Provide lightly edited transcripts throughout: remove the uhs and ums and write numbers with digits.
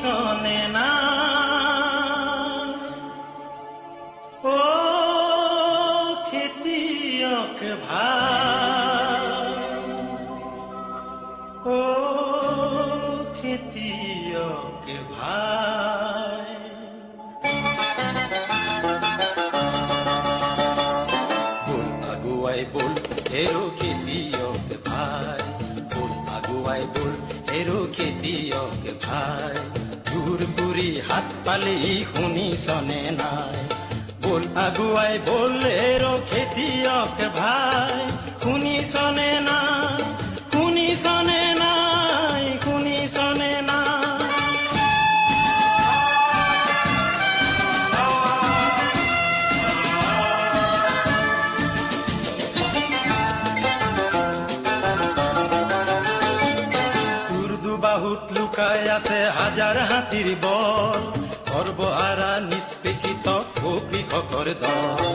শোনে না। ও খেতিয়ক ভাই, ও খেতিয়ক ভাই। বল আগুয়াই বল হেরো খেতিয়ক ভাই, বল আগুয়াই বল হেরো খেতিয়ক ভাই। জোর কৰি হাত পালি শুনি চনে নাই, বল আগুৱাই বল হেরো খেতিয়ক ভাই। শুনি চনে নাই, শুনি চনে নাই, শুনি চনে নাই। বাহুত লুকাই আছে হাজাৰ হাতীৰ বল, সৰ্বহাৰা নিষ্পেষিত কৃষকৰ দল।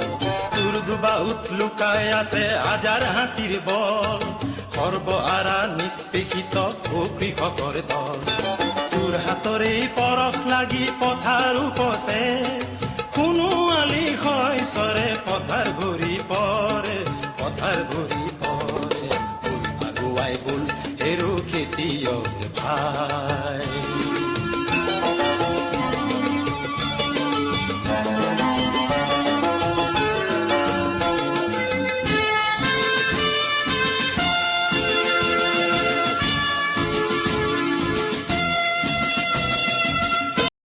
তোৰ দুবাহুত লুকাই আছে হাজাৰ হাতীৰ বল, সৰ্বহাৰা নিষ্পেষিত কৃষকৰ দল। তোৰ হাতৰে পৰশ লাগি পথাৰ উপচে, কোনো আলি শস্যৰে পথাৰ ভৰি পৰে, পথাৰ ভৰি পৰে। বল আগুৱাই বল হেৰো খেতিয়ক ভাই।